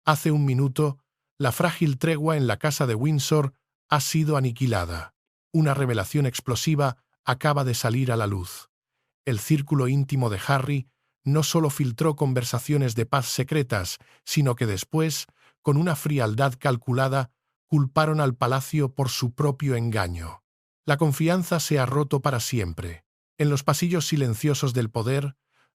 Hace un minuto, la frágil tregua en la casa de Windsor ha sido aniquilada. Una revelación explosiva acaba de salir a la luz. El círculo íntimo de Harry no solo filtró conversaciones de paz secretas, sino que después, con una frialdad calculada, culparon al palacio por su propio engaño. La confianza se ha roto para siempre. En los pasillos silenciosos del poder,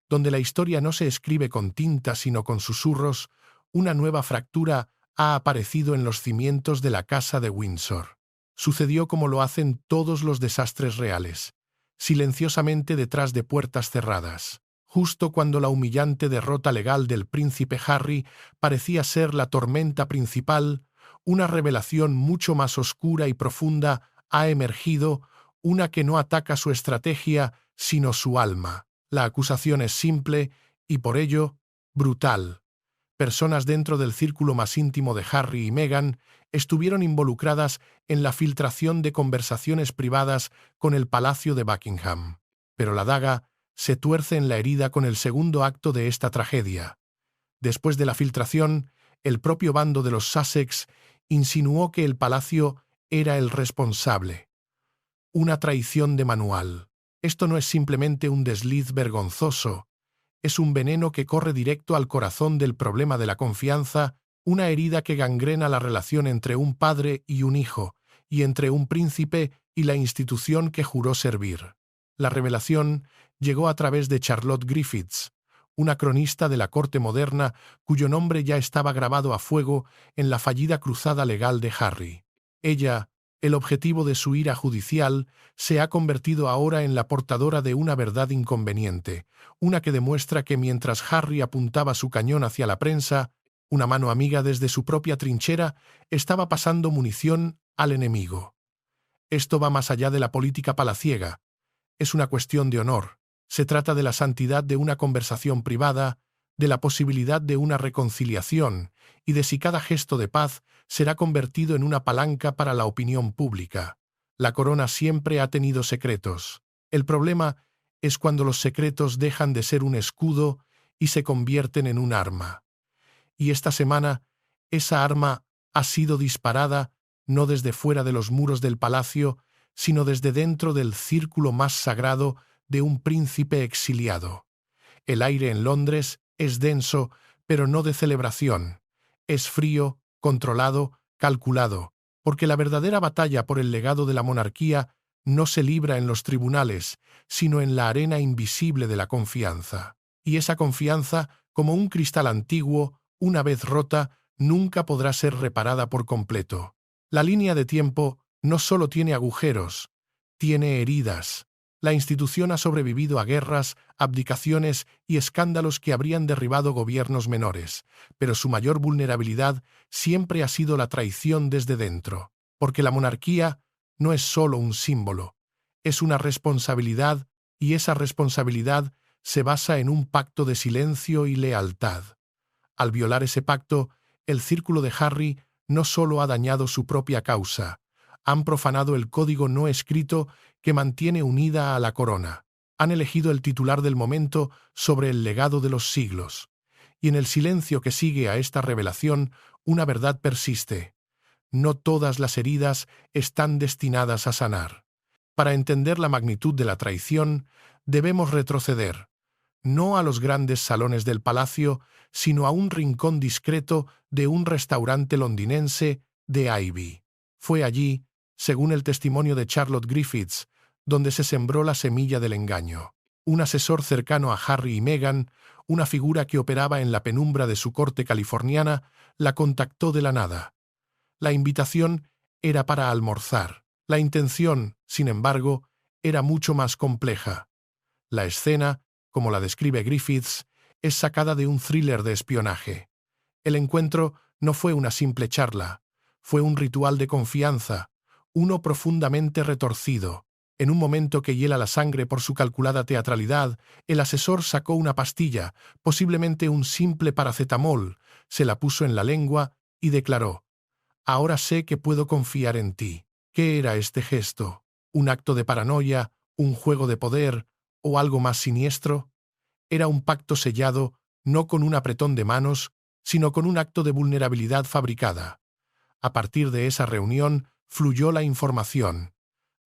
donde la historia no se escribe con tinta sino con susurros, una nueva fractura ha aparecido en los cimientos de la casa de Windsor. Sucedió como lo hacen todos los desastres reales, silenciosamente detrás de puertas cerradas. Justo cuando la humillante derrota legal del príncipe Harry parecía ser la tormenta principal, una revelación mucho más oscura y profunda ha emergido, una que no ataca su estrategia, sino su alma. La acusación es simple y, por ello, brutal. Personas dentro del círculo más íntimo de Harry y Meghan estuvieron involucradas en la filtración de conversaciones privadas con el Palacio de Buckingham. Pero la daga se tuerce en la herida con el segundo acto de esta tragedia. Después de la filtración, el propio bando de los Sussex insinuó que el palacio era el responsable. Una traición de manual. Esto no es simplemente un desliz vergonzoso, es un veneno que corre directo al corazón del problema de la confianza, una herida que gangrena la relación entre un padre y un hijo, y entre un príncipe y la institución que juró servir. La revelación llegó a través de Charlotte Griffiths, una cronista de la corte moderna cuyo nombre ya estaba grabado a fuego en la fallida cruzada legal de Harry. Ella, el objetivo de su ira judicial, se ha convertido ahora en la portadora de una verdad inconveniente, una que demuestra que mientras Harry apuntaba su cañón hacia la prensa, una mano amiga desde su propia trinchera estaba pasando munición al enemigo. Esto va más allá de la política palaciega. Es una cuestión de honor. Se trata de la santidad de una conversación privada, de la posibilidad de una reconciliación y de si cada gesto de paz será convertido en una palanca para la opinión pública. La corona siempre ha tenido secretos. El problema es cuando los secretos dejan de ser un escudo y se convierten en un arma. Y esta semana, esa arma ha sido disparada no desde fuera de los muros del palacio, sino desde dentro del círculo más sagrado de un príncipe exiliado. El aire en Londres es denso, pero no de celebración. Es frío, controlado, calculado, porque la verdadera batalla por el legado de la monarquía no se libra en los tribunales, sino en la arena invisible de la confianza. Y esa confianza, como un cristal antiguo, una vez rota, nunca podrá ser reparada por completo. La línea de tiempo no solo tiene agujeros, tiene heridas. La institución ha sobrevivido a guerras, abdicaciones y escándalos que habrían derribado gobiernos menores, pero su mayor vulnerabilidad siempre ha sido la traición desde dentro, porque la monarquía no es solo un símbolo, es una responsabilidad, y esa responsabilidad se basa en un pacto de silencio y lealtad. Al violar ese pacto, el círculo de Harry no solo ha dañado su propia causa, han profanado el código no escrito que mantiene unida a la corona. Han elegido el titular del momento sobre el legado de los siglos. Y en el silencio que sigue a esta revelación, una verdad persiste. No todas las heridas están destinadas a sanar. Para entender la magnitud de la traición, debemos retroceder, no a los grandes salones del palacio, sino a un rincón discreto de un restaurante londinense de Ivy. Fue allí, según el testimonio de Charlotte Griffiths, donde se sembró la semilla del engaño. Un asesor cercano a Harry y Meghan, una figura que operaba en la penumbra de su corte californiana, la contactó de la nada. La invitación era para almorzar. La intención, sin embargo, era mucho más compleja. La escena, como la describe Griffiths, es sacada de un thriller de espionaje. El encuentro no fue una simple charla, fue un ritual de confianza, uno profundamente retorcido. En un momento que hiela la sangre por su calculada teatralidad, el asesor sacó una pastilla, posiblemente un simple paracetamol, se la puso en la lengua y declaró: «Ahora sé que puedo confiar en ti». ¿Qué era este gesto? ¿Un acto de paranoia, un juego de poder o algo más siniestro? Era un pacto sellado, no con un apretón de manos, sino con un acto de vulnerabilidad fabricada. A partir de esa reunión fluyó la información.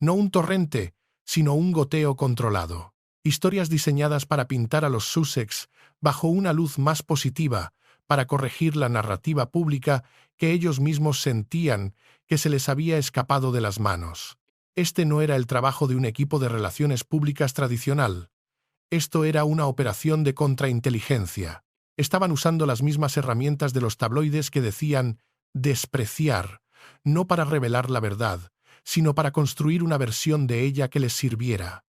No un torrente, sino un goteo controlado. Historias diseñadas para pintar a los Sussex bajo una luz más positiva, para corregir la narrativa pública que ellos mismos sentían que se les había escapado de las manos. Este no era el trabajo de un equipo de relaciones públicas tradicional. Esto era una operación de contrainteligencia. Estaban usando las mismas herramientas de los tabloides que decían despreciar, no para revelar la verdad, sino para construir una versión de ella que les sirviera.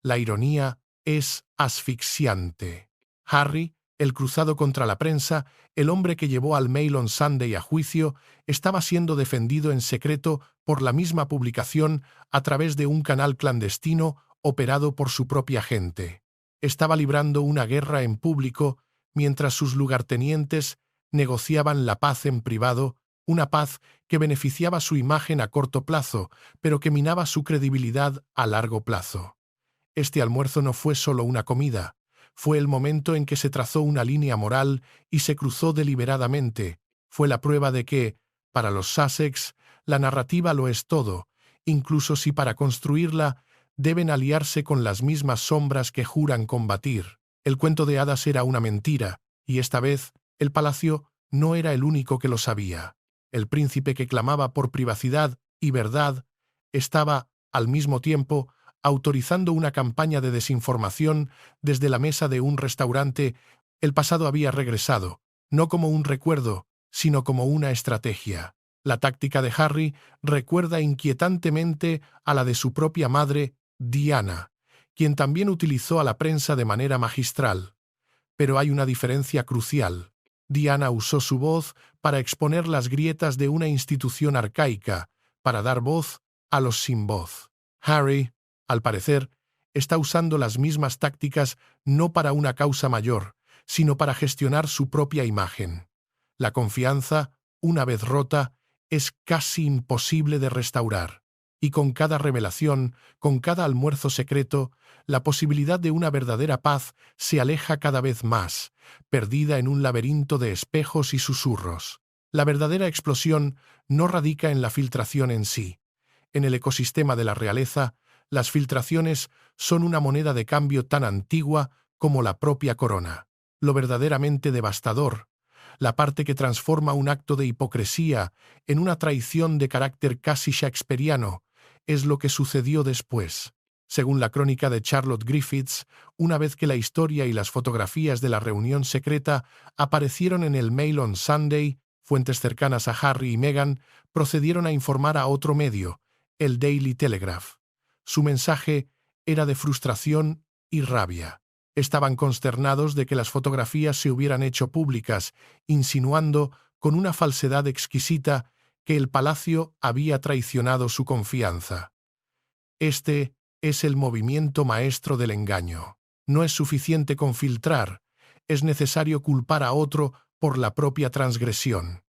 La ironía es asfixiante. Harry, el cruzado contra la prensa, el hombre que llevó al Mail on Sunday a juicio, estaba siendo defendido en secreto por la misma publicación a través de un canal clandestino operado por su propia gente. Estaba librando una guerra en público mientras sus lugartenientes negociaban la paz en privado, una paz que beneficiaba su imagen a corto plazo, pero que minaba su credibilidad a largo plazo. Este almuerzo no fue solo una comida, fue el momento en que se trazó una línea moral y se cruzó deliberadamente. Fue la prueba de que, para los Sussex, la narrativa lo es todo, incluso si para construirla deben aliarse con las mismas sombras que juran combatir. El cuento de hadas era una mentira, y esta vez el palacio no era el único que lo sabía. El príncipe que clamaba por privacidad y verdad estaba, al mismo tiempo, autorizando una campaña de desinformación desde la mesa de un restaurante. El pasado había regresado, no como un recuerdo, sino como una estrategia. La táctica de Harry recuerda inquietantemente a la de su propia madre, Diana, quien también utilizó a la prensa de manera magistral. Pero hay una diferencia crucial. Diana usó su voz para exponer las grietas de una institución arcaica, para dar voz a los sin voz. Harry, al parecer, está usando las mismas tácticas no para una causa mayor, sino para gestionar su propia imagen. La confianza, una vez rota, es casi imposible de restaurar. Y con cada revelación, con cada almuerzo secreto, la posibilidad de una verdadera paz se aleja cada vez más, perdida en un laberinto de espejos y susurros. La verdadera explosión no radica en la filtración en sí. En el ecosistema de la realeza, las filtraciones son una moneda de cambio tan antigua como la propia corona. Lo verdaderamente devastador, la parte que transforma un acto de hipocresía en una traición de carácter casi shakespeariano, es lo que sucedió después. Según la crónica de Charlotte Griffiths, una vez que la historia y las fotografías de la reunión secreta aparecieron en el Mail on Sunday, fuentes cercanas a Harry y Meghan procedieron a informar a otro medio, el Daily Telegraph. Su mensaje era de frustración y rabia. Estaban consternados de que las fotografías se hubieran hecho públicas, insinuando, con una falsedad exquisita, que el palacio había traicionado su confianza. Este es el movimiento maestro del engaño. No es suficiente con filtrar, es necesario culpar a otro por la propia transgresión.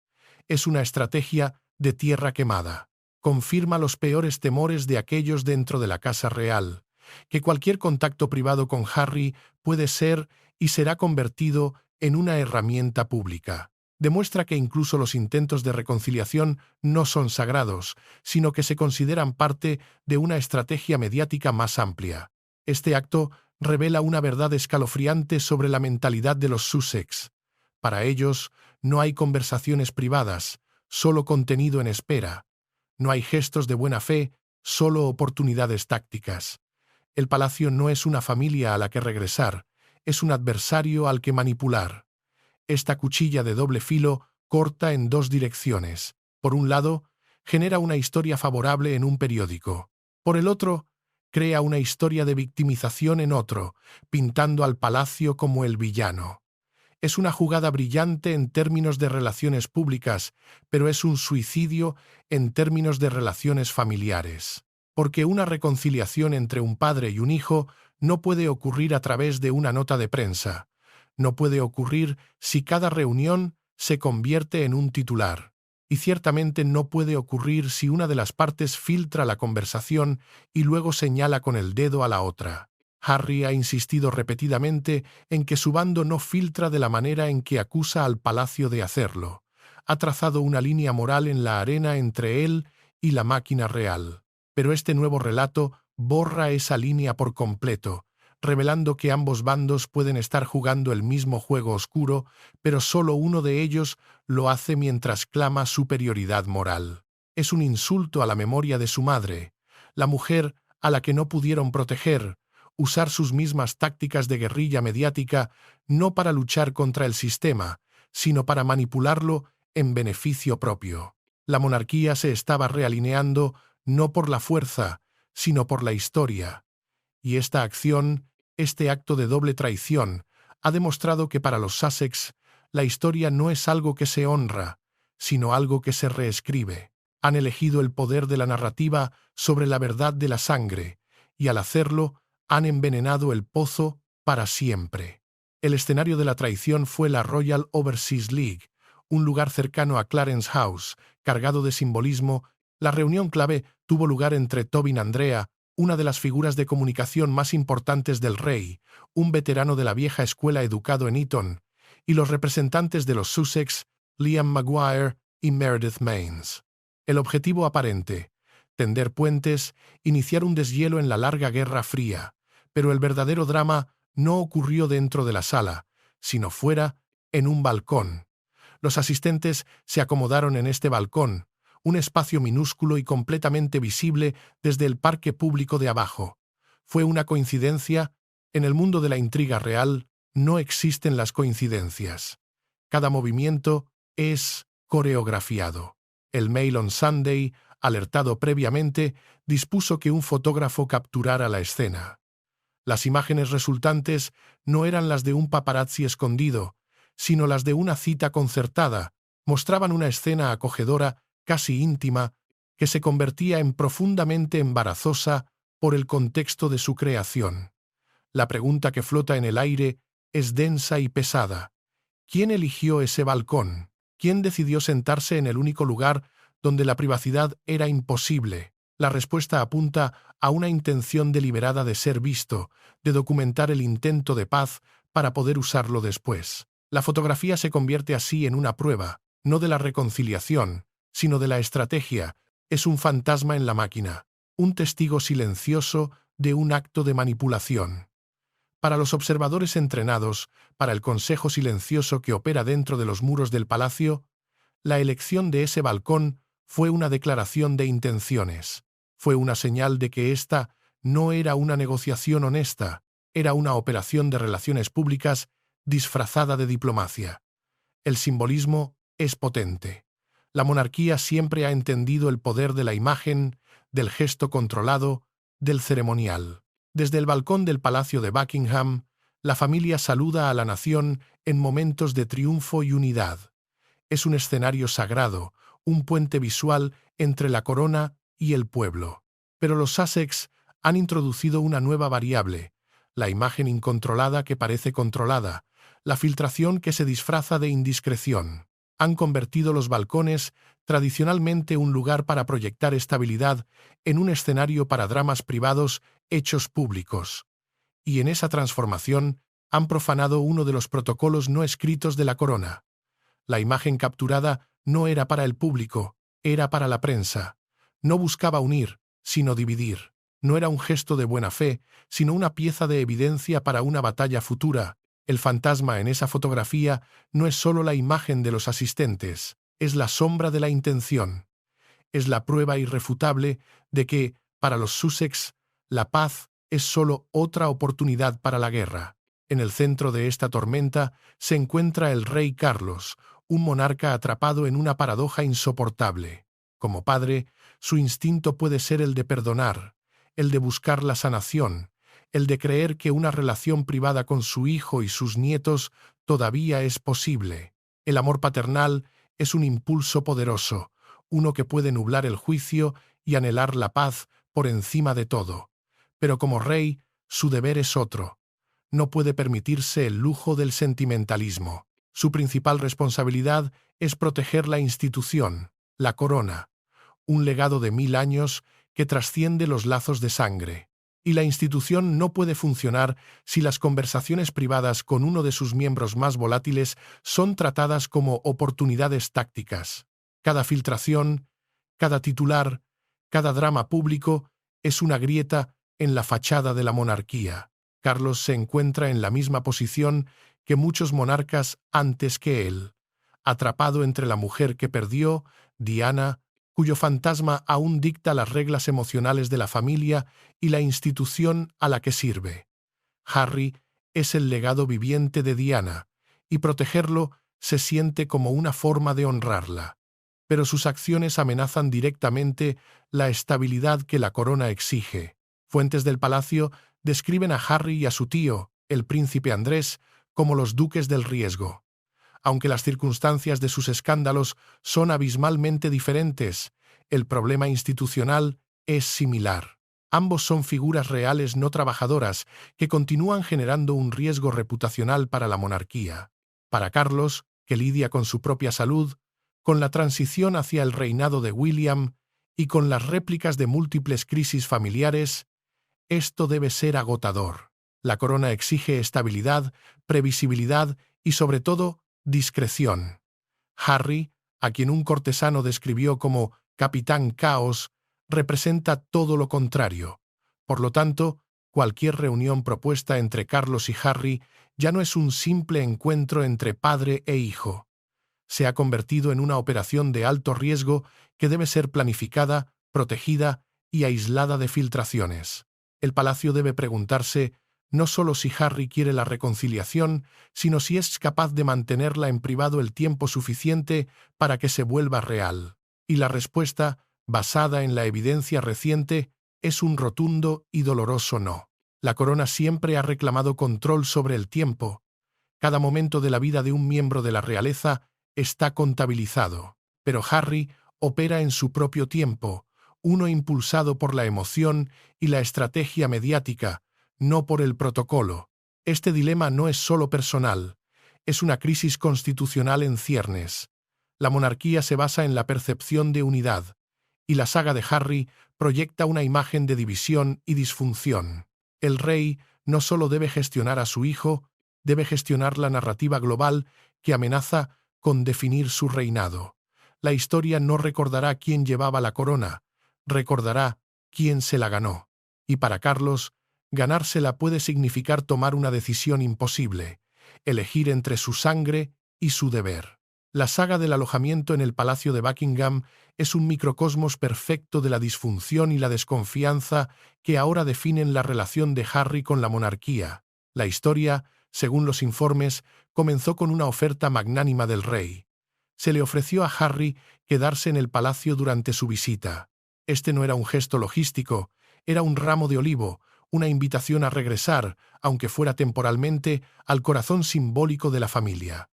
Es una estrategia de tierra quemada. Confirma los peores temores de aquellos dentro de la Casa Real, que cualquier contacto privado con Harry puede ser y será convertido en una herramienta pública. Demuestra que incluso los intentos de reconciliación no son sagrados, sino que se consideran parte de una estrategia mediática más amplia. Este acto revela una verdad escalofriante sobre la mentalidad de los Sussex. Para ellos, no hay conversaciones privadas, solo contenido en espera. No hay gestos de buena fe, solo oportunidades tácticas. El palacio no es una familia a la que regresar, es un adversario al que manipular. Esta cuchilla de doble filo corta en dos direcciones. Por un lado, genera una historia favorable en un periódico. Por el otro, crea una historia de victimización en otro, pintando al palacio como el villano. Es una jugada brillante en términos de relaciones públicas, pero es un suicidio en términos de relaciones familiares. Porque una reconciliación entre un padre y un hijo no puede ocurrir a través de una nota de prensa. No puede ocurrir si cada reunión se convierte en un titular. Y ciertamente no puede ocurrir si una de las partes filtra la conversación y luego señala con el dedo a la otra. Harry ha insistido repetidamente en que su bando no filtra de la manera en que acusa al palacio de hacerlo. Ha trazado una línea moral en la arena entre él y la máquina real. Pero este nuevo relato borra esa línea por completo, revelando que ambos bandos pueden estar jugando el mismo juego oscuro, pero solo uno de ellos lo hace mientras clama superioridad moral. Es un insulto a la memoria de su madre, la mujer a la que no pudieron proteger, usar sus mismas tácticas de guerrilla mediática no para luchar contra el sistema, sino para manipularlo en beneficio propio. La monarquía se estaba realineando no por la fuerza, sino por la historia. Y esta acción, este acto de doble traición, ha demostrado que para los Sussex la historia no es algo que se honra, sino algo que se reescribe. Han elegido el poder de la narrativa sobre la verdad de la sangre, y al hacerlo han envenenado el pozo para siempre. El escenario de la traición fue la Royal Overseas League, un lugar cercano a Clarence House, cargado de simbolismo. La reunión clave tuvo lugar entre Tobin Andrea, una de las figuras de comunicación más importantes del rey, un veterano de la vieja escuela educado en Eton, y los representantes de los Sussex, Liam Maguire y Meredith Mains. El objetivo aparente: tender puentes, iniciar un deshielo en la larga Guerra Fría. Pero el verdadero drama no ocurrió dentro de la sala, sino fuera, en un balcón. Los asistentes se acomodaron en este balcón, un espacio minúsculo y completamente visible desde el parque público de abajo. ¿Fue una coincidencia? En el mundo de la intriga real no existen las coincidencias. Cada movimiento es coreografiado. El Mail on Sunday, alertado previamente, dispuso que un fotógrafo capturara la escena. Las imágenes resultantes no eran las de un paparazzi escondido, sino las de una cita concertada. Mostraban una escena acogedora, casi íntima, que se convertía en profundamente embarazosa por el contexto de su creación. La pregunta que flota en el aire es densa y pesada. ¿Quién eligió ese balcón? ¿Quién decidió sentarse en el único lugar donde la privacidad era imposible? La respuesta apunta a una intención deliberada de ser visto, de documentar el intento de paz para poder usarlo después. La fotografía se convierte así en una prueba, no de la reconciliación, sino de la estrategia. Es un fantasma en la máquina, un testigo silencioso de un acto de manipulación. Para los observadores entrenados, para el consejo silencioso que opera dentro de los muros del palacio, la elección de ese balcón fue una declaración de intenciones. Fue una señal de que esta no era una negociación honesta, era una operación de relaciones públicas disfrazada de diplomacia. El simbolismo es potente. La monarquía siempre ha entendido el poder de la imagen, del gesto controlado, del ceremonial. Desde el balcón del Palacio de Buckingham, la familia saluda a la nación en momentos de triunfo y unidad. Es un escenario sagrado, un puente visual entre la corona y el pueblo. Pero los Sussex han introducido una nueva variable, la imagen incontrolada que parece controlada, la filtración que se disfraza de indiscreción. Han convertido los balcones, tradicionalmente un lugar para proyectar estabilidad, en un escenario para dramas privados hechos públicos. Y en esa transformación han profanado uno de los protocolos no escritos de la corona. La imagen capturada no era para el público, era para la prensa. No buscaba unir, sino dividir. No era un gesto de buena fe, sino una pieza de evidencia para una batalla futura. El fantasma en esa fotografía no es solo la imagen de los asistentes, es la sombra de la intención. Es la prueba irrefutable de que, para los Sussex, la paz es solo otra oportunidad para la guerra. En el centro de esta tormenta se encuentra el rey Carlos, un monarca atrapado en una paradoja insoportable. Como padre, su instinto puede ser el de perdonar, el de buscar la sanación, el de creer que una relación privada con su hijo y sus nietos todavía es posible. El amor paternal es un impulso poderoso, uno que puede nublar el juicio y anhelar la paz por encima de todo. Pero como rey, su deber es otro. No puede permitirse el lujo del sentimentalismo. Su principal responsabilidad es proteger la institución, la corona, un legado de 1000 años que trasciende los lazos de sangre. y la institución no puede funcionar si las conversaciones privadas con uno de sus miembros más volátiles son tratadas como oportunidades tácticas. Cada filtración, cada titular, cada drama público es una grieta en la fachada de la monarquía. Carlos se encuentra en la misma posición que muchos monarcas antes que él, atrapado entre la mujer que perdió, Diana, cuyo fantasma aún dicta las reglas emocionales de la familia y la institución a la que sirve. Harry es el legado viviente de Diana, y protegerlo se siente como una forma de honrarla. Pero sus acciones amenazan directamente la estabilidad que la corona exige. Fuentes del palacio describen a Harry y a su tío, el príncipe Andrés, como los duques del riesgo. Aunque las circunstancias de sus escándalos son abismalmente diferentes, el problema institucional es similar. Ambos son figuras reales no trabajadoras que continúan generando un riesgo reputacional para la monarquía. Para Carlos, que lidia con su propia salud, con la transición hacia el reinado de William y con las réplicas de múltiples crisis familiares, esto debe ser agotador. La corona exige estabilidad, previsibilidad y, sobre todo, discreción. Harry, a quien un cortesano describió como Capitán Caos, representa todo lo contrario. Por lo tanto, cualquier reunión propuesta entre Carlos y Harry ya no es un simple encuentro entre padre e hijo. Se ha convertido en una operación de alto riesgo que debe ser planificada, protegida y aislada de filtraciones. El palacio debe preguntarse no solo si Harry quiere la reconciliación, sino si es capaz de mantenerla en privado el tiempo suficiente para que se vuelva real. Y la respuesta, basada en la evidencia reciente, es un rotundo y doloroso no. La corona siempre ha reclamado control sobre el tiempo. Cada momento de la vida de un miembro de la realeza está contabilizado. Pero Harry opera en su propio tiempo, uno impulsado por la emoción y la estrategia mediática, no por el protocolo. Este dilema no es solo personal, es una crisis constitucional en ciernes. La monarquía se basa en la percepción de unidad, y la saga de Harry proyecta una imagen de división y disfunción. El rey no solo debe gestionar a su hijo, debe gestionar la narrativa global que amenaza con definir su reinado. La historia no recordará quién llevaba la corona, recordará quién se la ganó. Y para Carlos, ganársela puede significar tomar una decisión imposible, elegir entre su sangre y su deber. La saga del alojamiento en el Palacio de Buckingham es un microcosmos perfecto de la disfunción y la desconfianza que ahora definen la relación de Harry con la monarquía. La historia, según los informes, comenzó con una oferta magnánima del rey. Se le ofreció a Harry quedarse en el palacio durante su visita. Este no era un gesto logístico, era un ramo de olivo, una invitación a regresar, aunque fuera temporalmente, al corazón simbólico de la familia.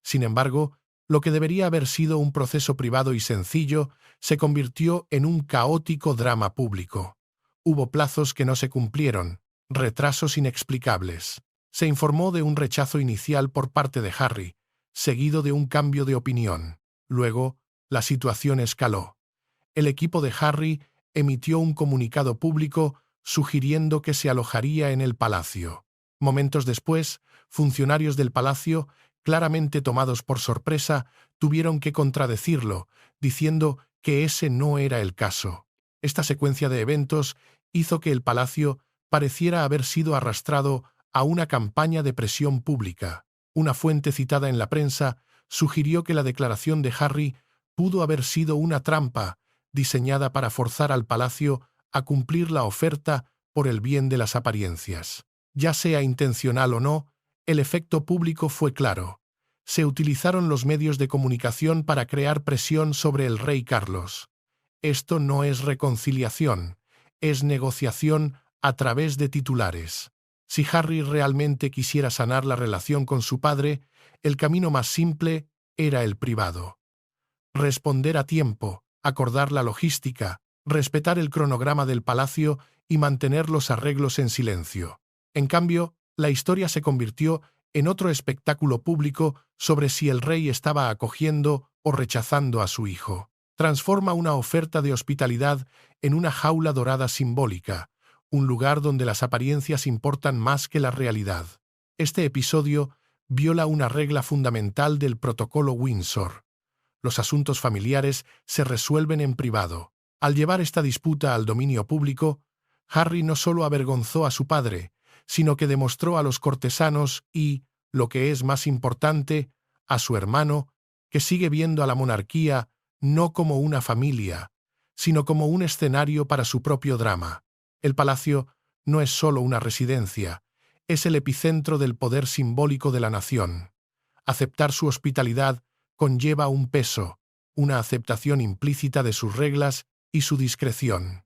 Sin embargo, lo que debería haber sido un proceso privado y sencillo se convirtió en un caótico drama público. Hubo plazos que no se cumplieron, retrasos inexplicables. Se informó de un rechazo inicial por parte de Harry, seguido de un cambio de opinión. Luego, la situación escaló. El equipo de Harry emitió un comunicado público sugiriendo que se alojaría en el palacio. Momentos después, funcionarios del palacio, claramente tomados por sorpresa, tuvieron que contradecirlo, diciendo que ese no era el caso. Esta secuencia de eventos hizo que el palacio pareciera haber sido arrastrado a una campaña de presión pública. Una fuente citada en la prensa sugirió que la declaración de Harry pudo haber sido una trampa diseñada para forzar al palacio a cumplir la oferta por el bien de las apariencias. Ya sea intencional o no, el efecto público fue claro. Se utilizaron los medios de comunicación para crear presión sobre el rey Carlos. Esto no es reconciliación, es negociación a través de titulares. Si Harry realmente quisiera sanar la relación con su padre, el camino más simple era el privado. Responder a tiempo, acordar la logística, respetar el cronograma del palacio y mantener los arreglos en silencio. En cambio, la historia se convirtió en otro espectáculo público sobre si el rey estaba acogiendo o rechazando a su hijo. Transforma una oferta de hospitalidad en una jaula dorada simbólica, un lugar donde las apariencias importan más que la realidad. Este episodio viola una regla fundamental del protocolo Windsor. Los asuntos familiares se resuelven en privado. Al llevar esta disputa al dominio público, Harry no solo avergonzó a su padre, sino que demostró a los cortesanos y, lo que es más importante, a su hermano, que sigue viendo a la monarquía no como una familia, sino como un escenario para su propio drama. El palacio no es solo una residencia, es el epicentro del poder simbólico de la nación. Aceptar su hospitalidad conlleva un peso, una aceptación implícita de sus reglas y su discreción.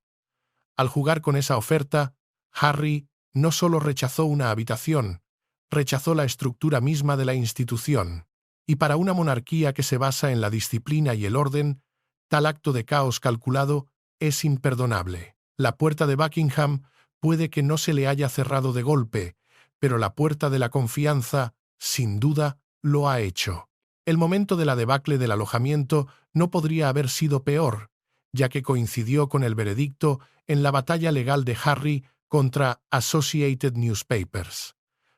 Al jugar con esa oferta, Harry no solo rechazó una habitación, rechazó la estructura misma de la institución. Y para una monarquía que se basa en la disciplina y el orden, tal acto de caos calculado es imperdonable. La puerta de Buckingham puede que no se le haya cerrado de golpe, pero la puerta de la confianza, sin duda, lo ha hecho. El momento de la debacle del alojamiento no podría haber sido peor, ya que coincidió con el veredicto en la batalla legal de Harry contra Associated Newspapers.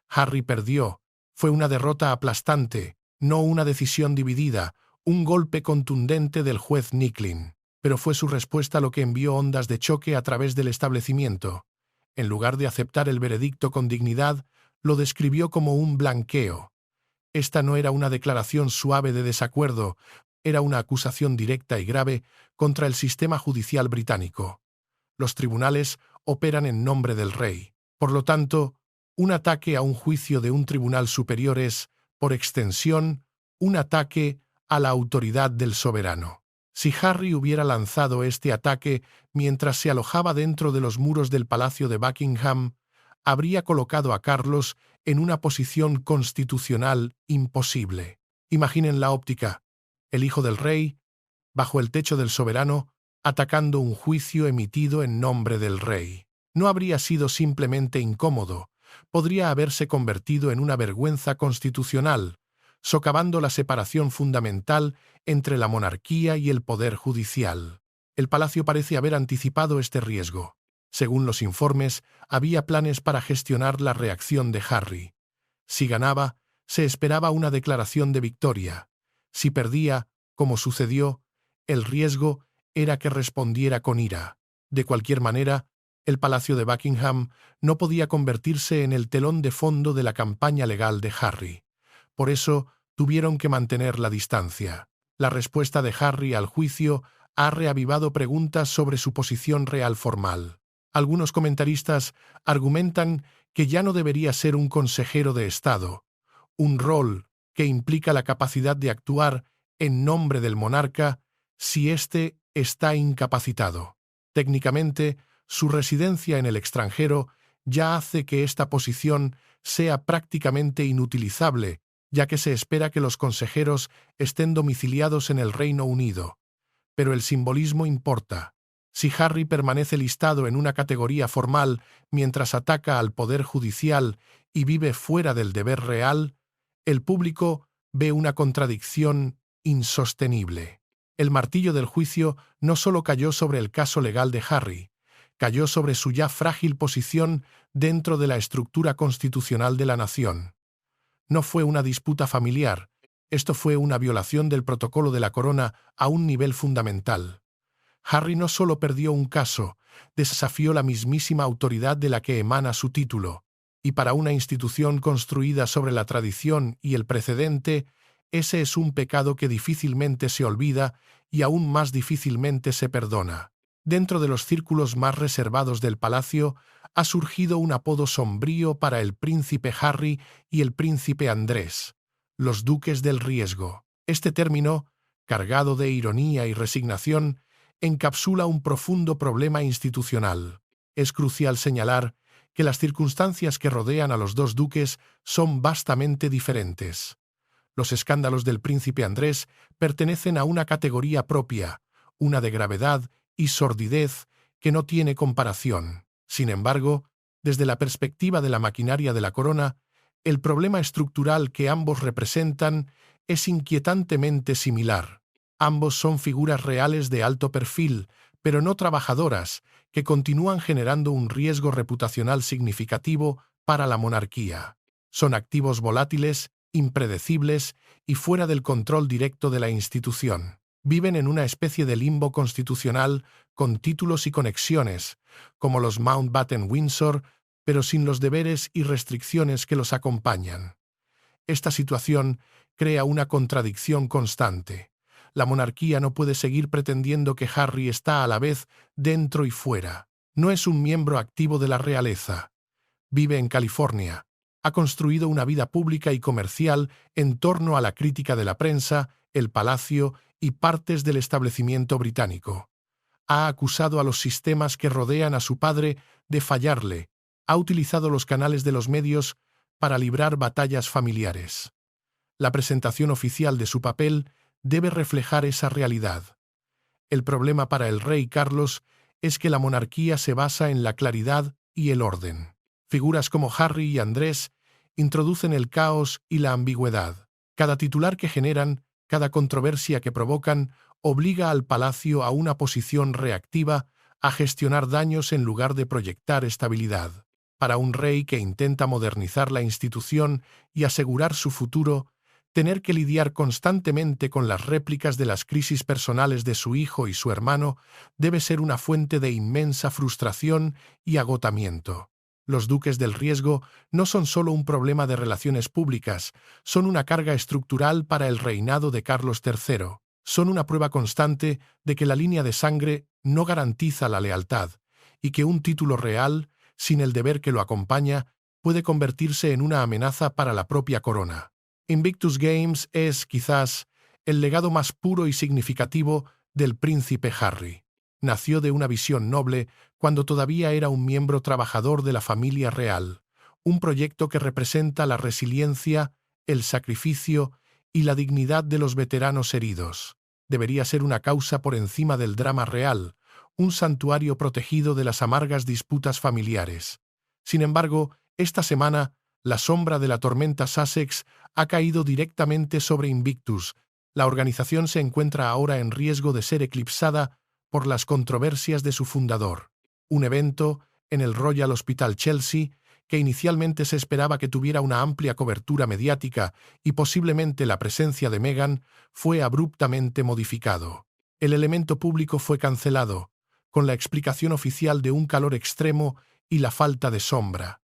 Harry perdió. Fue una derrota aplastante, no una decisión dividida, un golpe contundente del juez Nicklin. Pero fue su respuesta lo que envió ondas de choque a través del establecimiento. En lugar de aceptar el veredicto con dignidad, lo describió como un blanqueo. Esta no era una declaración suave de desacuerdo, era una acusación directa y grave contra el sistema judicial británico. Los tribunales operan en nombre del rey. Por lo tanto, un ataque a un juicio de un tribunal superior es, por extensión, un ataque a la autoridad del soberano. Si Harry hubiera lanzado este ataque mientras se alojaba dentro de los muros del Palacio de Buckingham, habría colocado a Carlos en una posición constitucional imposible. Imaginen la óptica: el hijo del rey, bajo el techo del soberano, atacando un juicio emitido en nombre del rey. No habría sido simplemente incómodo, podría haberse convertido en una vergüenza constitucional, socavando la separación fundamental entre la monarquía y el poder judicial. El palacio parece haber anticipado este riesgo. Según los informes, había planes para gestionar la reacción de Harry. Si ganaba, se esperaba una declaración de victoria. Si perdía, como sucedió, el riesgo era que respondiera con ira. De cualquier manera, el Palacio de Buckingham no podía convertirse en el telón de fondo de la campaña legal de Harry. Por eso, tuvieron que mantener la distancia. La respuesta de Harry al juicio ha reavivado preguntas sobre su posición real formal. Algunos comentaristas argumentan que ya no debería ser un consejero de Estado, un rol que implica la capacidad de actuar en nombre del monarca si éste está incapacitado. Técnicamente, su residencia en el extranjero ya hace que esta posición sea prácticamente inutilizable, ya que se espera que los consejeros estén domiciliados en el Reino Unido. Pero el simbolismo importa. Si Harry permanece listado en una categoría formal mientras ataca al poder judicial y vive fuera del deber real, el público ve una contradicción insostenible. El martillo del juicio no solo cayó sobre el caso legal de Harry, cayó sobre su ya frágil posición dentro de la estructura constitucional de la nación. No fue una disputa familiar, esto fue una violación del protocolo de la corona a un nivel fundamental. Harry no solo perdió un caso, desafió la mismísima autoridad de la que emana su título, y para una institución construida sobre la tradición y el precedente, ese es un pecado que difícilmente se olvida y aún más difícilmente se perdona. Dentro de los círculos más reservados del palacio ha surgido un apodo sombrío para el príncipe Harry y el príncipe Andrés, los duques del riesgo. Este término, cargado de ironía y resignación, encapsula un profundo problema institucional. Es crucial señalar que las circunstancias que rodean a los dos duques son vastamente diferentes. Los escándalos del príncipe Andrés pertenecen a una categoría propia, una de gravedad y sordidez que no tiene comparación. Sin embargo, desde la perspectiva de la maquinaria de la corona, el problema estructural que ambos representan es inquietantemente similar. Ambos son figuras reales de alto perfil, pero no trabajadoras, que continúan generando un riesgo reputacional significativo para la monarquía. Son activos volátiles, impredecibles y fuera del control directo de la institución. Viven en una especie de limbo constitucional con títulos y conexiones, como los Mountbatten-Windsor, pero sin los deberes y restricciones que los acompañan. Esta situación crea una contradicción constante. La monarquía no puede seguir pretendiendo que Harry está a la vez dentro y fuera. No es un miembro activo de la realeza. Vive en California. Ha construido una vida pública y comercial en torno a la crítica de la prensa, el palacio y partes del establecimiento británico. Ha acusado a los sistemas que rodean a su padre de fallarle. Ha utilizado los canales de los medios para librar batallas familiares. La presentación oficial de su papel debe reflejar esa realidad. El problema para el rey Carlos es que la monarquía se basa en la claridad y el orden. Figuras como Harry y Andrés introducen el caos y la ambigüedad. Cada titular que generan, cada controversia que provocan, obliga al palacio a una posición reactiva, a gestionar daños en lugar de proyectar estabilidad. Para un rey que intenta modernizar la institución y asegurar su futuro, tener que lidiar constantemente con las réplicas de las crisis personales de su hijo y su hermano debe ser una fuente de inmensa frustración y agotamiento. Los duques del riesgo no son solo un problema de relaciones públicas, son una carga estructural para el reinado de Carlos III. Son una prueba constante de que la línea de sangre no garantiza la lealtad y que un título real, sin el deber que lo acompaña, puede convertirse en una amenaza para la propia corona. Invictus Games es, quizás, el legado más puro y significativo del príncipe Harry. Nació de una visión noble cuando todavía era un miembro trabajador de la familia real, un proyecto que representa la resiliencia, el sacrificio y la dignidad de los veteranos heridos. Debería ser una causa por encima del drama real, un santuario protegido de las amargas disputas familiares. Sin embargo, esta semana, la sombra de la tormenta Sussex ha caído directamente sobre Invictus. La organización se encuentra ahora en riesgo de ser eclipsada por las controversias de su fundador. Un evento, en el Royal Hospital Chelsea, que inicialmente se esperaba que tuviera una amplia cobertura mediática y posiblemente la presencia de Meghan, fue abruptamente modificado. El elemento público fue cancelado, con la explicación oficial de un calor extremo y la falta de sombra.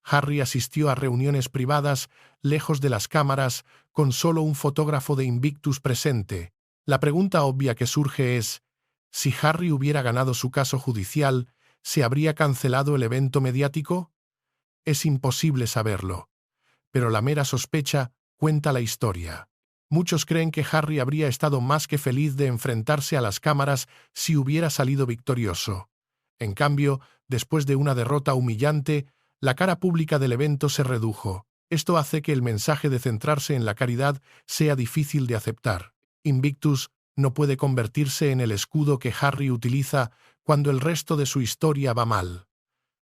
Harry asistió a reuniones privadas, lejos de las cámaras, con solo un fotógrafo de Invictus presente. La pregunta obvia que surge es: si Harry hubiera ganado su caso judicial, ¿se habría cancelado el evento mediático? Es imposible saberlo, pero la mera sospecha cuenta la historia. Muchos creen que Harry habría estado más que feliz de enfrentarse a las cámaras si hubiera salido victorioso. En cambio, después de una derrota humillante, la cara pública del evento se redujo. Esto hace que el mensaje de centrarse en la caridad sea difícil de aceptar. Invictus no puede convertirse en el escudo que Harry utiliza cuando el resto de su historia va mal.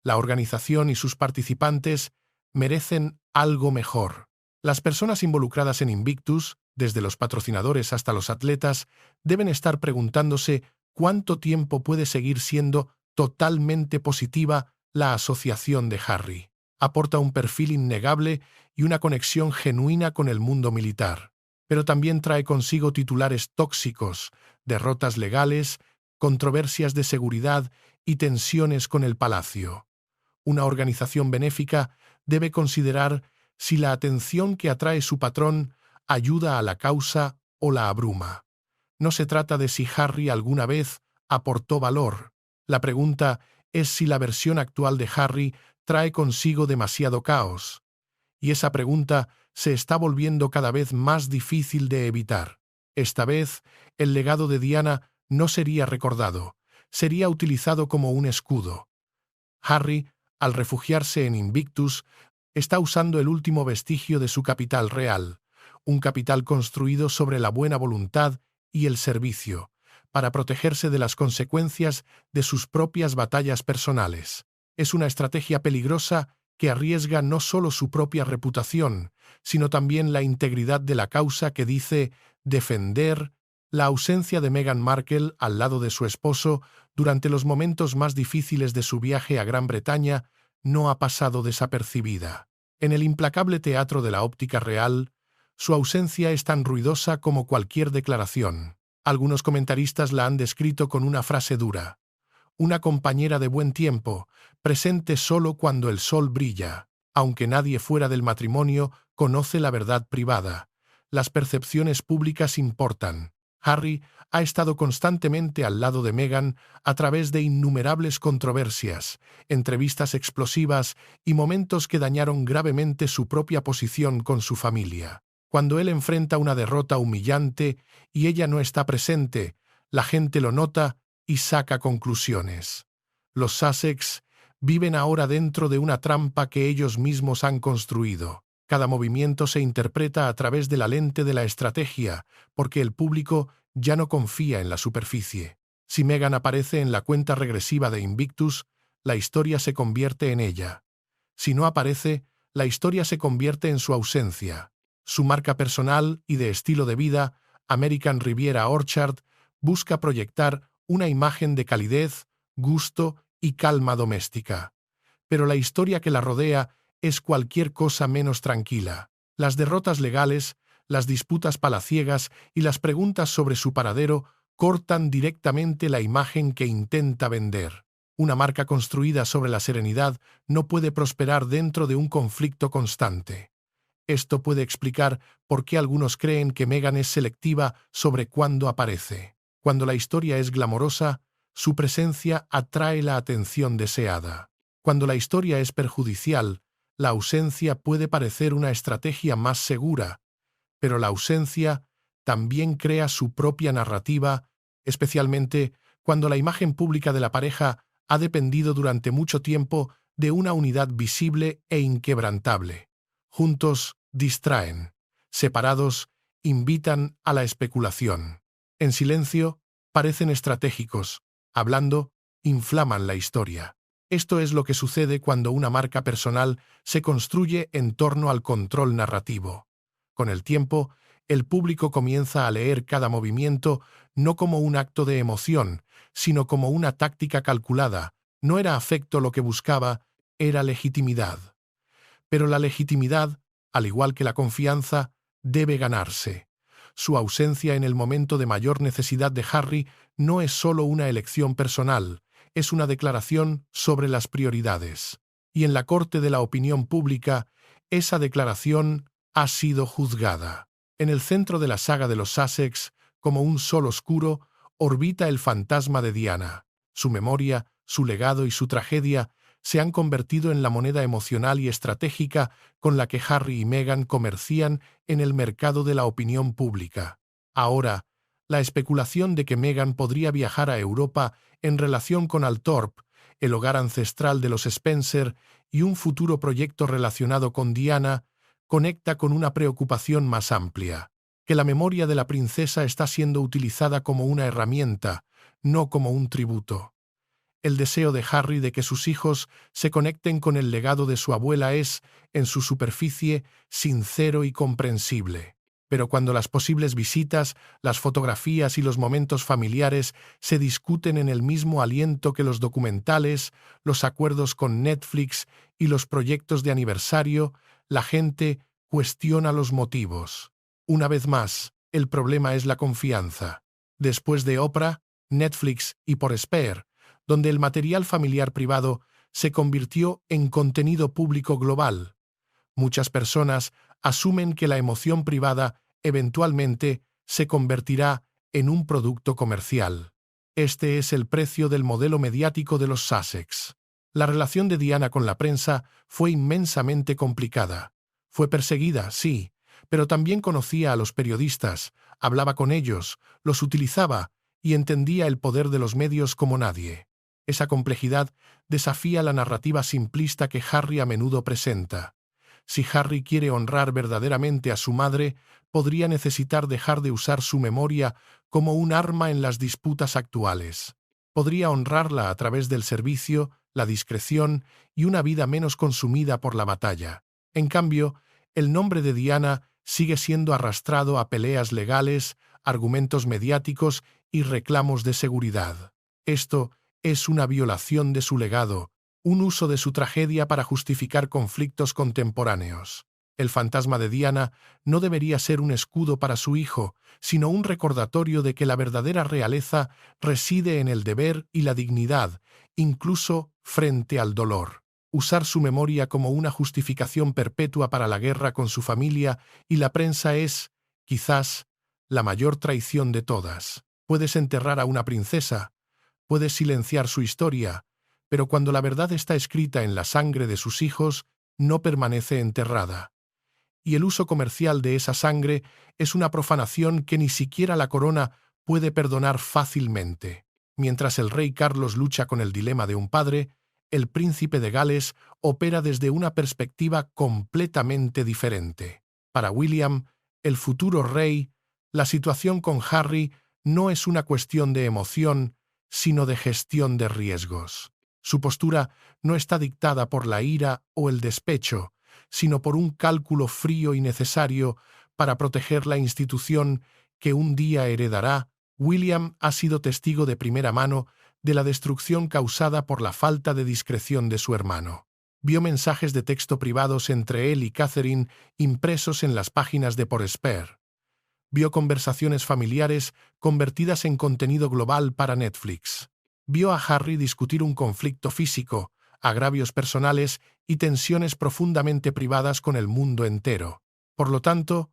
La organización y sus participantes merecen algo mejor. Las personas involucradas en Invictus, desde los patrocinadores hasta los atletas, deben estar preguntándose cuánto tiempo puede seguir siendo totalmente positiva la asociación de Harry. Aporta un perfil innegable y una conexión genuina con el mundo militar, pero también trae consigo titulares tóxicos, derrotas legales, controversias de seguridad y tensiones con el palacio. Una organización benéfica debe considerar si la atención que atrae su patrón ayuda a la causa o la abruma. No se trata de si Harry alguna vez aportó valor. La pregunta es si la versión actual de Harry trae consigo demasiado caos. Y esa pregunta se está volviendo cada vez más difícil de evitar. Esta vez, el legado de Diana no sería recordado, sería utilizado como un escudo. Harry, al refugiarse en Invictus, está usando el último vestigio de su capital real, un capital construido sobre la buena voluntad y el servicio, para protegerse de las consecuencias de sus propias batallas personales. Es una estrategia peligrosa que arriesga no solo su propia reputación, sino también la integridad de la causa que dice defender. La ausencia de Meghan Markle al lado de su esposo durante los momentos más difíciles de su viaje a Gran Bretaña, no ha pasado desapercibida. En el implacable teatro de la óptica real, su ausencia es tan ruidosa como cualquier declaración. Algunos comentaristas la han descrito con una frase dura: una compañera de buen tiempo, presente solo cuando el sol brilla. Aunque nadie fuera del matrimonio conoce la verdad privada, las percepciones públicas importan. Harry ha estado constantemente al lado de Meghan a través de innumerables controversias, entrevistas explosivas y momentos que dañaron gravemente su propia posición con su familia. Cuando él enfrenta una derrota humillante y ella no está presente, la gente lo nota y saca conclusiones. Los Sussex viven ahora dentro de una trampa que ellos mismos han construido. Cada movimiento se interpreta a través de la lente de la estrategia, porque el público ya no confía en la superficie. Si Meghan aparece en la cuenta regresiva de Invictus, la historia se convierte en ella. Si no aparece, la historia se convierte en su ausencia. Su marca personal y de estilo de vida, American Riviera Orchard, busca proyectar una imagen de calidez, gusto y calma doméstica. Pero la historia que la rodea es cualquier cosa menos tranquila. Las derrotas legales, las disputas palaciegas y las preguntas sobre su paradero cortan directamente la imagen que intenta vender. Una marca construida sobre la serenidad no puede prosperar dentro de un conflicto constante. Esto puede explicar por qué algunos creen que Meghan es selectiva sobre cuándo aparece. Cuando la historia es glamorosa, su presencia atrae la atención deseada. Cuando la historia es perjudicial, la ausencia puede parecer una estrategia más segura, pero la ausencia también crea su propia narrativa, especialmente cuando la imagen pública de la pareja ha dependido durante mucho tiempo de una unidad visible e inquebrantable. Juntos distraen, separados invitan a la especulación. En silencio parecen estratégicos, hablando inflaman la historia. Esto es lo que sucede cuando una marca personal se construye en torno al control narrativo. Con el tiempo, el público comienza a leer cada movimiento no como un acto de emoción, sino como una táctica calculada. No era afecto lo que buscaba, era legitimidad. Pero la legitimidad, al igual que la confianza, debe ganarse. Su ausencia en el momento de mayor necesidad de Harry no es solo una elección personal, es una declaración sobre las prioridades. Y en la corte de la opinión pública, esa declaración ha sido juzgada. En el centro de la saga de los Sussex, como un sol oscuro, orbita el fantasma de Diana. Su memoria, su legado y su tragedia se han convertido en la moneda emocional y estratégica con la que Harry y Meghan comercian en el mercado de la opinión pública. Ahora, la especulación de que Meghan podría viajar a Europa en relación con Althorp, el hogar ancestral de los Spencer y un futuro proyecto relacionado con Diana, conecta con una preocupación más amplia, que la memoria de la princesa está siendo utilizada como una herramienta, no como un tributo. El deseo de Harry de que sus hijos se conecten con el legado de su abuela es, en su superficie, sincero y comprensible. Pero cuando las posibles visitas, las fotografías y los momentos familiares se discuten en el mismo aliento que los documentales, los acuerdos con Netflix y los proyectos de aniversario, la gente cuestiona los motivos. Una vez más, el problema es la confianza. Después de Oprah, Netflix y por Spare, donde el material familiar privado se convirtió en contenido público global. Muchas personas asumen que la emoción privada eventualmente se convertirá en un producto comercial. Este es el precio del modelo mediático de los Sussex. La relación de Diana con la prensa fue inmensamente complicada. Fue perseguida, sí, pero también conocía a los periodistas, hablaba con ellos, los utilizaba y entendía el poder de los medios como nadie. Esa complejidad desafía la narrativa simplista que Harry a menudo presenta. Si Harry quiere honrar verdaderamente a su madre, podría necesitar dejar de usar su memoria como un arma en las disputas actuales. Podría honrarla a través del servicio, la discreción y una vida menos consumida por la batalla. En cambio, el nombre de Diana sigue siendo arrastrado a peleas legales, argumentos mediáticos y reclamos de seguridad. Esto es una violación de su legado, un uso de su tragedia para justificar conflictos contemporáneos. El fantasma de Diana no debería ser un escudo para su hijo, sino un recordatorio de que la verdadera realeza reside en el deber y la dignidad, incluso frente al dolor. Usar su memoria como una justificación perpetua para la guerra con su familia y la prensa es, quizás, la mayor traición de todas. Puedes enterrar a una princesa, puedes silenciar su historia, pero cuando la verdad está escrita en la sangre de sus hijos, no permanece enterrada. Y el uso comercial de esa sangre es una profanación que ni siquiera la corona puede perdonar fácilmente. Mientras el rey Carlos lucha con el dilema de un padre, el príncipe de Gales opera desde una perspectiva completamente diferente. Para William, el futuro rey, la situación con Harry no es una cuestión de emoción, sino de gestión de riesgos. Su postura no está dictada por la ira o el despecho, sino por un cálculo frío y necesario para proteger la institución que un día heredará. William ha sido testigo de primera mano de la destrucción causada por la falta de discreción de su hermano. Vio mensajes de texto privados entre él y Catherine impresos en las páginas de Por Spare. Vio conversaciones familiares convertidas en contenido global para Netflix. Vio a Harry discutir un conflicto físico, agravios personales y tensiones profundamente privadas con el mundo entero. Por lo tanto,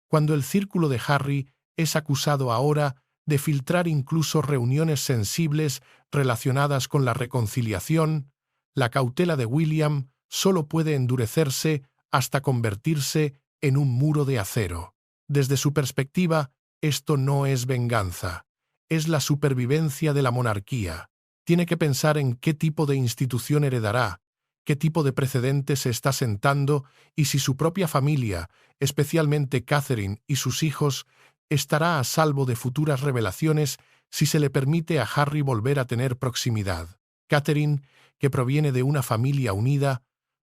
cuando el círculo de Harry es acusado ahora de filtrar incluso reuniones sensibles relacionadas con la reconciliación, la cautela de William solo puede endurecerse hasta convertirse en un muro de acero. Desde su perspectiva, esto no es venganza, es la supervivencia de la monarquía. Tiene que pensar en qué tipo de institución heredará, qué tipo de precedente se está sentando y si su propia familia, especialmente Catherine y sus hijos, estará a salvo de futuras revelaciones si se le permite a Harry volver a tener proximidad. Catherine, que proviene de una familia unida,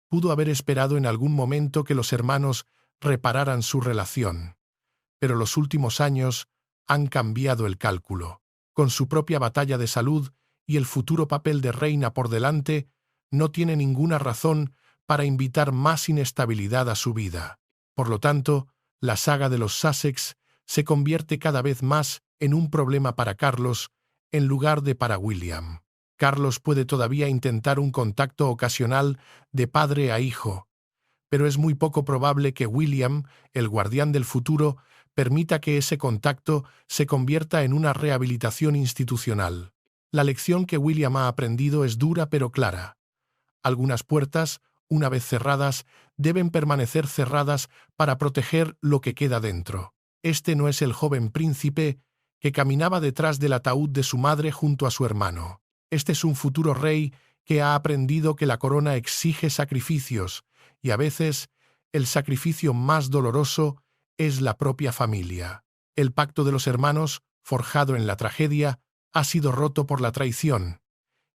pudo haber esperado en algún momento que los hermanos repararan su relación. Pero los últimos años han cambiado el cálculo. Con su propia batalla de salud y el futuro papel de reina por delante, no tiene ninguna razón para invitar más inestabilidad a su vida. Por lo tanto, la saga de los Sussex se convierte cada vez más en un problema para Carlos en lugar de para William. Carlos puede todavía intentar un contacto ocasional de padre a hijo, pero es muy poco probable que William, el guardián del futuro, permita que ese contacto se convierta en una rehabilitación institucional. La lección que William ha aprendido es dura pero clara. Algunas puertas, una vez cerradas, deben permanecer cerradas para proteger lo que queda dentro. Este no es el joven príncipe que caminaba detrás del ataúd de su madre junto a su hermano. Este es un futuro rey que ha aprendido que la corona exige sacrificios, y a veces el sacrificio más doloroso es la propia familia. El pacto de los hermanos, forjado en la tragedia, ha sido roto por la traición,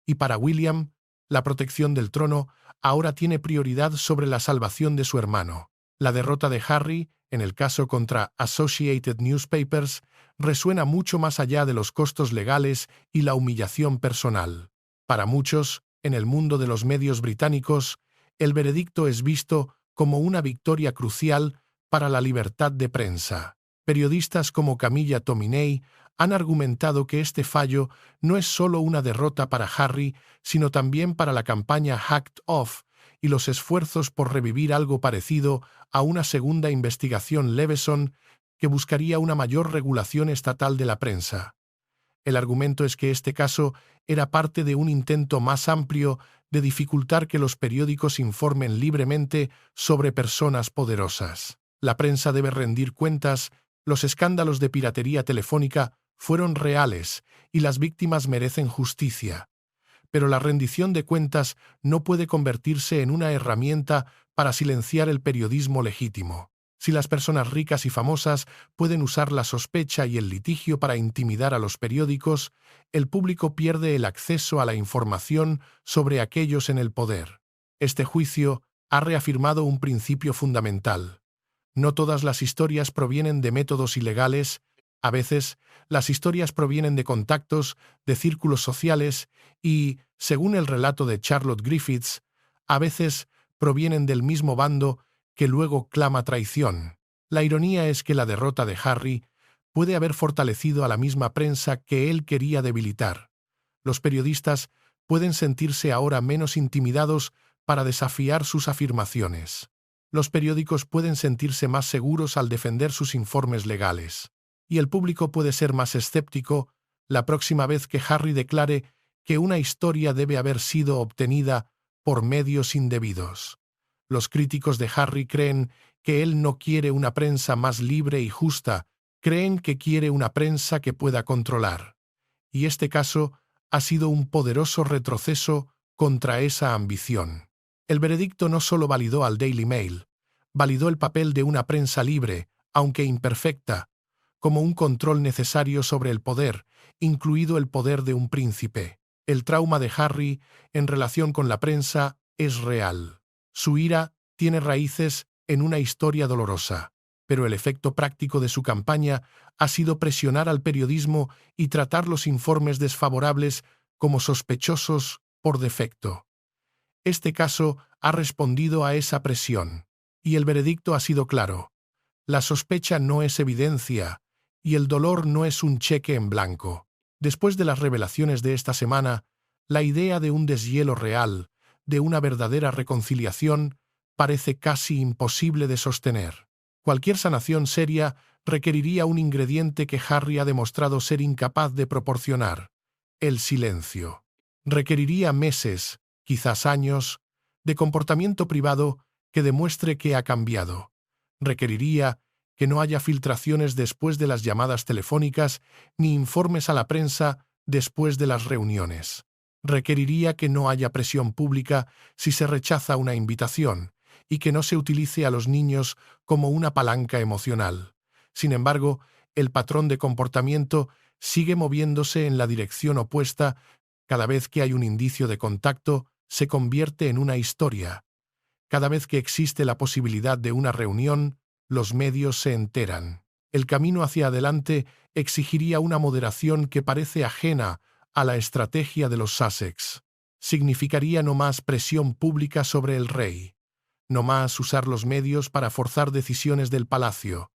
y para William, la protección del trono ahora tiene prioridad sobre la salvación de su hermano. La derrota de Harry, en el caso contra Associated Newspapers, resuena mucho más allá de los costos legales y la humillación personal. Para muchos, en el mundo de los medios británicos, el veredicto es visto como una victoria crucial para la libertad de prensa. Periodistas como Camilla Tominey han argumentado que este fallo no es solo una derrota para Harry, sino también para la campaña Hacked Off y los esfuerzos por revivir algo parecido a una segunda investigación Leveson que buscaría una mayor regulación estatal de la prensa. El argumento es que este caso era parte de un intento más amplio de dificultar que los periódicos informen libremente sobre personas poderosas. La prensa debe rendir cuentas, los escándalos de piratería telefónica fueron reales y las víctimas merecen justicia. Pero la rendición de cuentas no puede convertirse en una herramienta para silenciar el periodismo legítimo. Si las personas ricas y famosas pueden usar la sospecha y el litigio para intimidar a los periódicos, el público pierde el acceso a la información sobre aquellos en el poder. Este juicio ha reafirmado un principio fundamental. No todas las historias provienen de métodos ilegales, A veces, las historias provienen de contactos, de círculos sociales y, según el relato de Charlotte Griffiths, a veces provienen del mismo bando que luego clama traición. La ironía es que la derrota de Harry puede haber fortalecido a la misma prensa que él quería debilitar. Los periodistas pueden sentirse ahora menos intimidados para desafiar sus afirmaciones. Los periódicos pueden sentirse más seguros al defender sus informes legales. Y el público puede ser más escéptico la próxima vez que Harry declare que una historia debe haber sido obtenida por medios indebidos. Los críticos de Harry creen que él no quiere una prensa más libre y justa, creen que quiere una prensa que pueda controlar. Y este caso ha sido un poderoso retroceso contra esa ambición. El veredicto no solo validó al Daily Mail, validó el papel de una prensa libre, aunque imperfecta, como un control necesario sobre el poder, incluido el poder de un príncipe. El trauma de Harry en relación con la prensa es real. Su ira tiene raíces en una historia dolorosa, pero el efecto práctico de su campaña ha sido presionar al periodismo y tratar los informes desfavorables como sospechosos por defecto. Este caso ha respondido a esa presión, y el veredicto ha sido claro. La sospecha no es evidencia, y el dolor no es un cheque en blanco. Después de las revelaciones de esta semana, la idea de un deshielo real, de una verdadera reconciliación, parece casi imposible de sostener. Cualquier sanación seria requeriría un ingrediente que Harry ha demostrado ser incapaz de proporcionar: el silencio. Requeriría meses, quizás años, de comportamiento privado que demuestre que ha cambiado. Requeriría que no haya filtraciones después de las llamadas telefónicas ni informes a la prensa después de las reuniones. Requeriría que no haya presión pública si se rechaza una invitación y que no se utilice a los niños como una palanca emocional. Sin embargo, el patrón de comportamiento sigue moviéndose en la dirección opuesta. Cada vez que hay un indicio de contacto, se convierte en una historia. Cada vez que existe la posibilidad de una reunión, los medios se enteran. El camino hacia adelante exigiría una moderación que parece ajena a la estrategia de los Sussex. Significaría no más presión pública sobre el rey, no más usar los medios para forzar decisiones del palacio,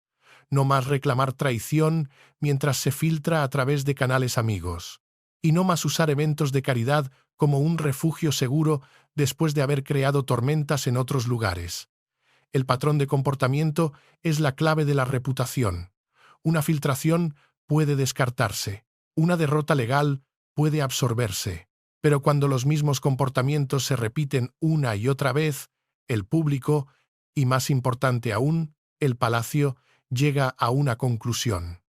no más reclamar traición mientras se filtra a través de canales amigos, y no más usar eventos de caridad como un refugio seguro después de haber creado tormentas en otros lugares. El patrón de comportamiento es la clave de la reputación. Una filtración puede descartarse, una derrota legal puede absorberse, pero cuando los mismos comportamientos se repiten una y otra vez, el público, y más importante aún, el palacio, llega a una conclusión.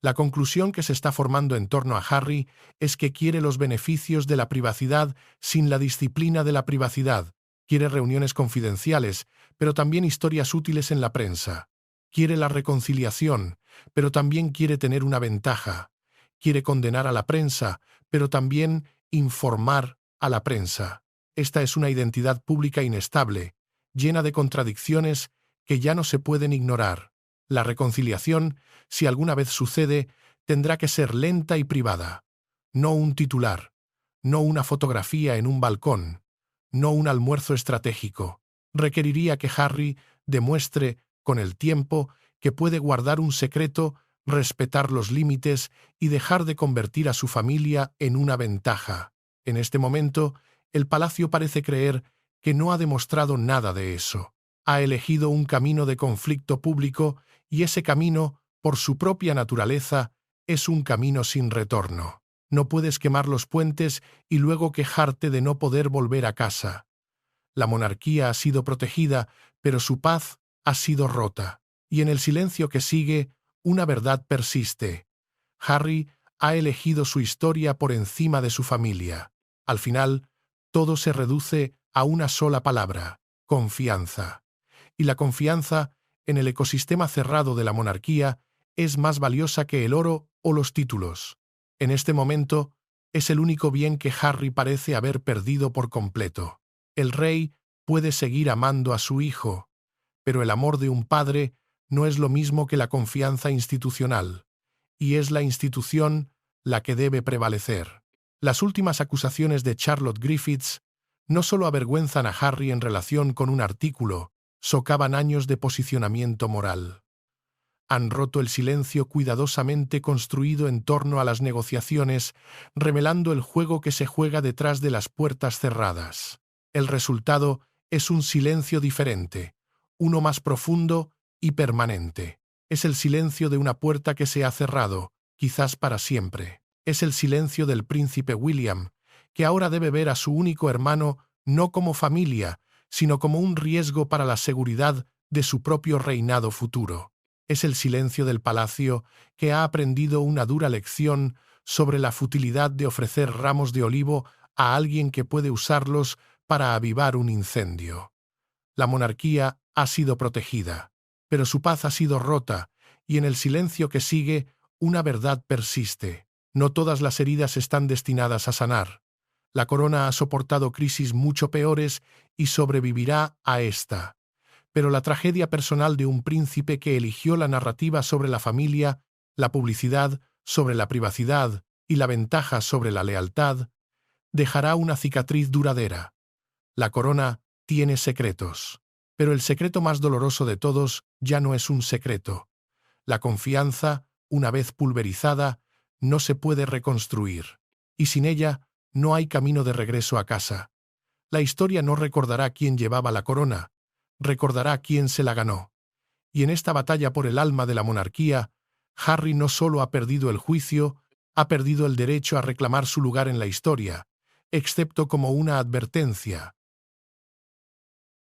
La conclusión que se está formando en torno a Harry es que quiere los beneficios de la privacidad sin la disciplina de la privacidad. Quiere reuniones confidenciales, pero también historias útiles en la prensa. Quiere la reconciliación, pero también quiere tener una ventaja. Quiere condenar a la prensa, pero también informar a la prensa. Esta es una identidad pública inestable, llena de contradicciones que ya no se pueden ignorar. La reconciliación, si alguna vez sucede, tendrá que ser lenta y privada. No un titular, no una fotografía en un balcón, no un almuerzo estratégico. Requeriría que Harry demuestre, con el tiempo, que puede guardar un secreto, respetar los límites y dejar de convertir a su familia en una ventaja. En este momento, el palacio parece creer que no ha demostrado nada de eso. Ha elegido un camino de conflicto público y ese camino, por su propia naturaleza, es un camino sin retorno. No puedes quemar los puentes y luego quejarte de no poder volver a casa. La monarquía ha sido protegida, pero su paz ha sido rota. Y en el silencio que sigue, una verdad persiste. Harry ha elegido su historia por encima de su familia. Al final, todo se reduce a una sola palabra: confianza. Y la confianza, en el ecosistema cerrado de la monarquía, es más valiosa que el oro o los títulos. En este momento, es el único bien que Harry parece haber perdido por completo. El rey puede seguir amando a su hijo, pero el amor de un padre no es lo mismo que la confianza institucional. y es la institución la que debe prevalecer. Las últimas acusaciones de Charlotte Griffiths no solo avergüenzan a Harry en relación con un artículo, socavan años de posicionamiento moral. Han roto el silencio cuidadosamente construido en torno a las negociaciones, revelando el juego que se juega detrás de las puertas cerradas. El resultado es un silencio diferente, uno más profundo y permanente. Es el silencio de una puerta que se ha cerrado, quizás para siempre. Es el silencio del príncipe William, que ahora debe ver a su único hermano no como familia, sino como un riesgo para la seguridad de su propio reinado futuro. Es el silencio del palacio que ha aprendido una dura lección sobre la futilidad de ofrecer ramos de olivo a alguien que puede usarlos para avivar un incendio. La monarquía ha sido protegida, pero su paz ha sido rota, y en el silencio que sigue, una verdad persiste. No todas las heridas están destinadas a sanar. La corona ha soportado crisis mucho peores y sobrevivirá a esta. Pero la tragedia personal de un príncipe que eligió la narrativa sobre la familia, la publicidad sobre la privacidad y la ventaja sobre la lealtad, dejará una cicatriz duradera. La corona tiene secretos, pero el secreto más doloroso de todos ya no es un secreto. La confianza, una vez pulverizada, no se puede reconstruir, y sin ella no hay camino de regreso a casa. La historia no recordará quién llevaba la corona, recordará quién se la ganó. Y en esta batalla por el alma de la monarquía, Harry no solo ha perdido el juicio, ha perdido el derecho a reclamar su lugar en la historia, excepto como una advertencia.